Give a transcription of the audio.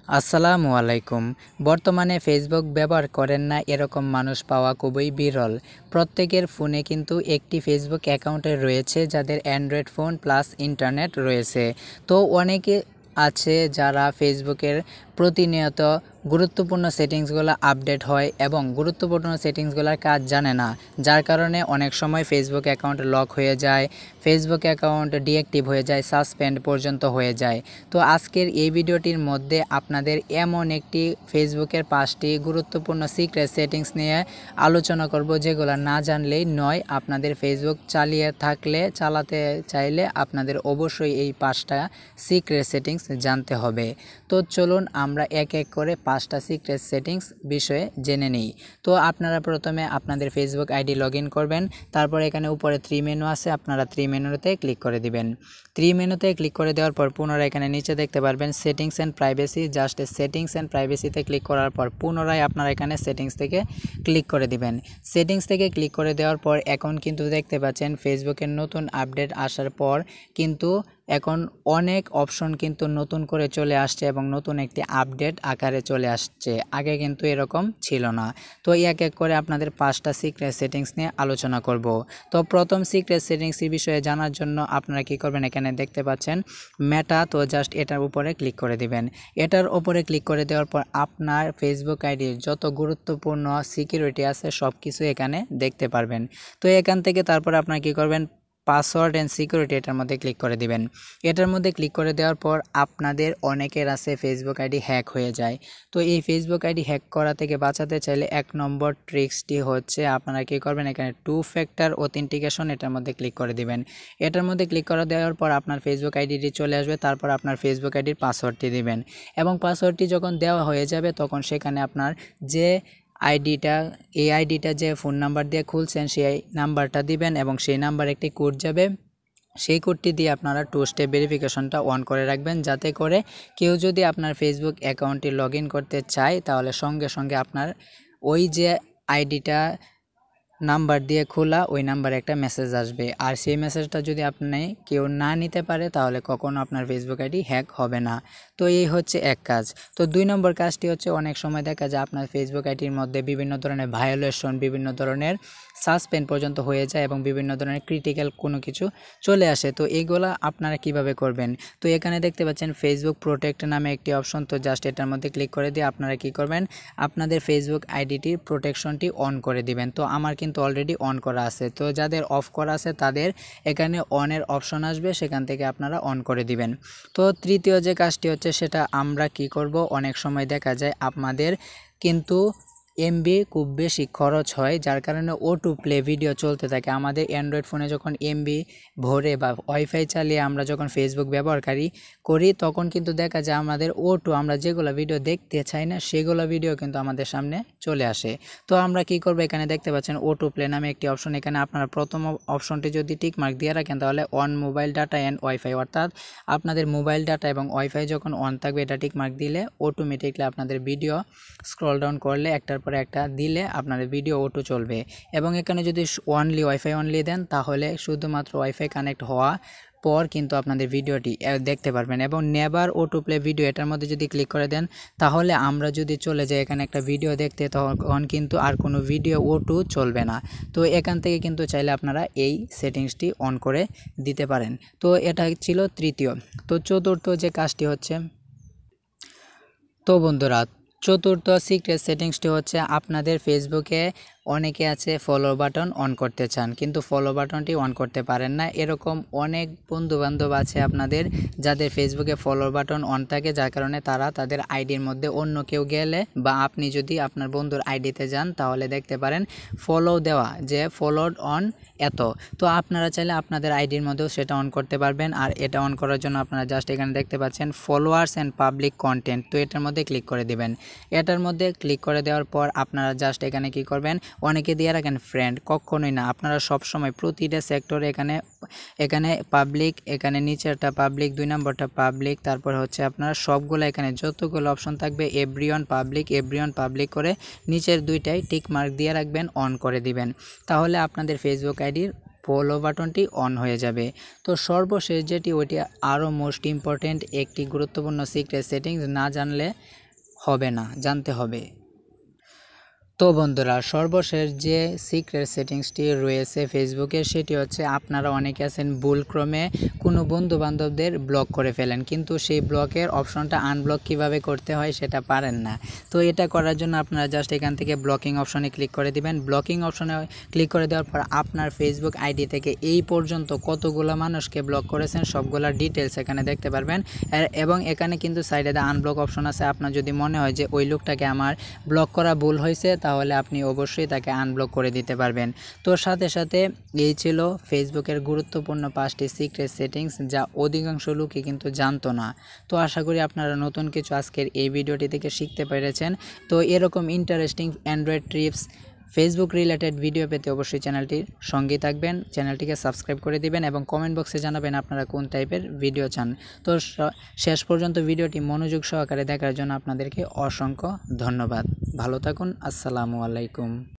আসসালামু আলাইকুম। বর্তমানে ফেসবুক ব্যবহার করেন না এরকম মানুষ পাওয়া খুবই বিরল। প্রত্যেকের ফোনে কিন্তু একটি ফেসবুক অ্যাকাউন্টে রয়েছে যাদের অ্যান্ড্রয়েড ফোন প্লাস ইন্টারনেট রয়েছে। তো অনেকে আছে যারা ফেসবুকের প্রতিনিয়ত গুরুত্বপূর্ণ সেটিংসগুলো আপডেট হয় এবং গুরুত্বপূর্ণ সেটিংসগুলোর কাজ জানে না, যার কারণে অনেক সময় ফেসবুক অ্যাকাউন্ট লক হয়ে যায়, ফেসবুক অ্যাকাউন্ট ডিঅ্যাক্টিভ হয়ে যায়, সাসপেন্ড পর্যন্ত হয়ে যায়। তো আজকের এই ভিডিওটির মধ্যে আপনাদের এমন একটি ফেসবুকের 5টি গুরুত্বপূর্ণ সিক্রেট সেটিংস নিয়ে আলোচনা করব, যেগুলো না জানলেই নয়। আপনাদের ফেসবুক চালাতে চাইলে আপনাদের অবশ্যই এই 5টা সিক্রেট সেটিংস জানতে হবে। তো চলুন আমরা এক এক করে 5টা সিক্রেট সেটিংস বিষয়ে জেনে নিই। তো আপনারা প্রথমে আপনাদের ফেসবুক আইডি লগ ইন করবেন। তারপর এখানে উপরে 3 মেনু আছে, আপনারা 3 মেনুতে ক্লিক করে দিবেন। 3 মেনুতে ক্লিক করে দেওয়ার পর পুনরায় এখানে নিচে দেখতে পারবেন settings and privacy. Just settings and প্রাইভেসিতে ক্লিক করার পর পুনরায় আপনারা এখানে সেটিংস থেকে ক্লিক করে দিবেন। সেটিংস থেকে ক্লিক করে দেওয়ার পর এখন কিন্তু দেখতে পাচ্ছেন ফেসবুকের নতুন আপডেট আসার পর কিন্তু এখন অনেক অপশন কিন্তু নতুন করে চলে আসছে এবং নতুন একটি আপডেট আকারে চলে আসছে। আগে কিন্তু এরকম ছিল না। তো এক এক করে আপনাদের 5টা সিক্রেট সেটিংস নিয়ে আলোচনা করব। তো প্রথম সিক্রেট সেটিংসের বিষয়ে জানার জন্য আপনারা কি করবেন, এখানে দেখতে পাচ্ছেন মেটা। তো জাস্ট এটার উপরে ক্লিক করে দিবেন। এটার উপরে ক্লিক করে দেওয়ার পর আপনার ফেসবুক আইডির যত গুরুত্বপূর্ণ সিকিউরিটি আছে সব কিছু এখানে দেখতে পারবেন। তো এখান থেকে তারপর আপনারা কি করবেন, পাসওয়ার্ড অ্যান্ড সিকিউরিটি এটার মধ্যে ক্লিক করে দিবেন। এটার মধ্যে ক্লিক করে দেওয়ার পর আপনাদের অনেকের আছে ফেসবুক আইডি হ্যাক হয়ে যায়। তো এই ফেসবুক আইডি হ্যাক করা থেকে বাঁচাতে চাইলে 1 নম্বর ট্রিক্সটি হচ্ছে আপনারা কী করবেন, এখানে 2 ফ্যাক্টর অথেন্টিকেশন এটার মধ্যে ক্লিক করে দিবেন। এটার মধ্যে ক্লিক করে দেওয়ার পর আপনার ফেসবুক আইডিটি চলে আসবে। তারপর আপনার ফেসবুক আইডির পাসওয়ার্ডটি দিবেন এবং পাসওয়ার্ডটি যখন দেওয়া হয়ে যাবে তখন সেখানে আপনার যে আইডিটা যে ফোন নাম্বার দিয়ে খুলছেন সেই নাম্বারটা দিবেন এবং সেই নাম্বার একটি কোড যাবে। সেই কোডটি দিয়ে আপনারা 2 স্টেপ ভেরিফিকেশনটা অন করে রাখবেন, যাতে করে কেউ যদি আপনার ফেসবুক অ্যাকাউন্টটি লগ ইন করতে চায় তাহলে সঙ্গে সঙ্গে আপনার ওই যে আইডিটা নাম্বার দিয়ে খোলা ওই নাম্বারে একটা মেসেজ আসবে। আর সেই মেসেজটা যদি আপনি কেউ না নিতে পারে তাহলে কখনো আপনার ফেসবুক আইডি হ্যাক হবে না। তো এই হচ্ছে এক কাজ। তো 2 নম্বর কাজটি হচ্ছে অনেক সময় দেখা যায় আপনার ফেসবুক আইডির মধ্যে বিভিন্ন ধরনের ভায়োলেশন, বিভিন্ন ধরনের সাসপেন্ড পর্যন্ত হয়ে যায় এবং বিভিন্ন ধরনের ক্রিটিক্যাল কোনো কিছু চলে আসে। তো এইগুলা আপনারা কিভাবে করবেন, তো এখানে দেখতে পাচ্ছেন ফেসবুক প্রোটেক্ট নামে একটি অপশন। তো জাস্ট এটার মধ্যে ক্লিক করে দিয়ে আপনারা কি করবেন, আপনাদের ফেসবুক আইডিটির প্রোটেকশনটি অন করে দিবেন। তো আমার কিন্তু অলরেডি অন করা আছে। তো যাদের অফ করা আছে তাদের এখানে অনের অপশন আসবে, সেখান থেকে আপনারা অন করে দিবেন। তো তৃতীয় যে কাজটি হচ্ছে সেটা আমরা কি করব, অনেক সময় দেখা যায় আপনাদের কিন্তু এমবি খুব বেশি খরচ হয়, যার কারণে টু প্লে ভিডিও চলতে থাকে। আমাদের অ্যান্ড্রয়েড ফোনে যখন এমবি ভরে বা ওয়াইফাই চালিয়ে আমরা যখন ফেসবুক ব্যবহারকারী করি তখন কিন্তু দেখা যায় আমাদের আমরা যেগুলো ভিডিও দেখতে চাই না সেগুলো ভিডিও কিন্তু আমাদের সামনে চলে আসে। তো আমরা কি করব, এখানে দেখতে পাচ্ছেন টু প্লে নামে একটি অপশন। এখানে আপনারা প্রথম অপশনটি যদি টিক মার্ক দিয়ে রাখেন তাহলে on mobile data and wifi, অর্থাৎ আপনাদের মোবাইল ডাটা এবং ওয়াইফাই যখন অন থাকবে এটা টিক মার্ক দিলে অটোমেটিকলি আপনাদের ভিডিও স্ক্রল ডাউন করলে একটার পরে একটা দিলে আপনাদের ভিডিও অটো চলবে। এবং এখানে যদি অনলি ওয়াইফাই অনলি দেন তাহলে শুধুমাত্র ওয়াইফাই কানেক্ট হওয়া পর কিন্তু আপনাদের ভিডিওটি দেখতে পারবেন। এবং নেভার টু প্লে ভিডিও এটার মধ্যে যদি ক্লিক করে দেন তাহলে আমরা যদি চলে যাই এখানে একটা ভিডিও দেখতে তখন কিন্তু আর কোনো ভিডিও টু চলবে না। তো এখান থেকে কিন্তু চাইলে আপনারা এই সেটিংসটি অন করে দিতে পারেন। তো এটা ছিল তৃতীয়। তো চতুর্থ যে কাজটি হচ্ছে, তো বন্ধুরা চতুর্থ সিক্রেট সেটিংসটি হচ্ছে আপনাদের ফেসবুকে অনেকে আছে ফলো বাটন অন করতে চান কিন্তু ফলো বাটনটি অন করতে পারেন না। এরকম অনেক বন্ধুবান্ধব আছে আপনাদের যাদের ফেসবুকে ফলো বাটন অন থাকে, যার কারণে তারা তাদের আইডির মধ্যে অন্য কেউ গেলে বা আপনি যদি আপনার বন্ধুর আইডিতে যান তাহলে দেখতে পারেন ফলো দেওয়া যে ফলোড অন এত। তো আপনারা চাইলে আপনাদের আইডির মধ্যেও সেটা অন করতে পারবেন। আর এটা অন করার জন্য আপনারা জাস্ট এখানে দেখতে পাচ্ছেন ফলোয়ার্স অ্যান্ড পাবলিক কন্টেন্ট, তো এটার মধ্যে ক্লিক করে দিবেন। এটার মধ্যে ক্লিক করে দেওয়ার পর আপনারা জাস্ট এখানে কি করবেন, অনেকে দিয়ে রাখেন ফ্রেন্ড, কখনোই না। আপনারা সব সময় প্রতিটা সেক্টরে এখানে পাবলিক, এখানে নিচেরটা পাবলিক, 2 নম্বরটা পাবলিক, তারপর হচ্ছে আপনারা সবগুলো এখানে যতগুলো অপশন থাকবে এভরিওয়ান পাবলিক করে নিচের দুইটাই টিক মার্ক দিয়ে রাখবেন, অন করে দিবেন। তাহলে আপনাদের ফেসবুক আইডির ফলো বাটনটি অন হয়ে যাবে। তো সর্বশেষ যেটি ওইটি আরও মোস্ট ইম্পর্ট্যান্ট একটি গুরুত্বপূর্ণ সিক্রেট সেটিংস, না জানলে হবে না, জানতে হবে। তো বন্ধুরা, সর্বশেষ যে সিক্রেট সেটিংসটি রয়েছে ফেসবুকে সেটি হচ্ছে, আপনারা অনেকে আছেন ভুলক্রমে কোনো বন্ধুবান্ধবদের ব্লক করে ফেলেন, কিন্তু সেই ব্লকের অপশনটা আনব্লক কিভাবে করতে হয় সেটা পারেন না। তো এটা করার জন্য আপনারা জাস্ট এখান থেকে ব্লকিং অপশনে ক্লিক করে দিবেন। ব্লকিং অপশনে ক্লিক করে দেওয়ার পর আপনার ফেসবুক আইডি থেকে এই পর্যন্ত কতগুলো মানুষকে ব্লক করেছেন সবগুলোর ডিটেলস এখানে দেখতে পারবেন। এবং এখানে কিন্তু সাইডে দা আনব্লক অপশন আছে। আপনার যদি মনে হয় যে ওই লোকটাকে আমার ব্লক করা ভুল হয়েছে, তাহলে আপনি অবশ্যই তাকে আনব্লক করে দিতে পারবেন। তো সাথে সাথে এই ছিল ফেসবুকের গুরুত্বপূর্ণ 5টি সিক্রেট সেটিংস, যা অধিকাংশ লোকই কিন্তু জানতো না। তো আশা করি আপনারা নতুন কিছু আজকের এই ভিডিওটি থেকে শিখতে পেরেছেন। তো এরকম interesting Android tips, Facebook related video পেতে অবশ্যই চ্যানেলটির সঙ্গেই থাকবেন, চ্যানেলটিকে সাবস্ক্রাইব করে দিবেন এবং কমেন্ট বক্সে জানাবেন আপনারা কোন টাইপের ভিডিও চান। তো শেষ পর্যন্ত ভিডিওটি মনোযোগ সহকারে দেখার জন্য আপনাদেরকে অসংখ্য ধন্যবাদ। ভালো থাকুন। আসসালামু আলাইকুম।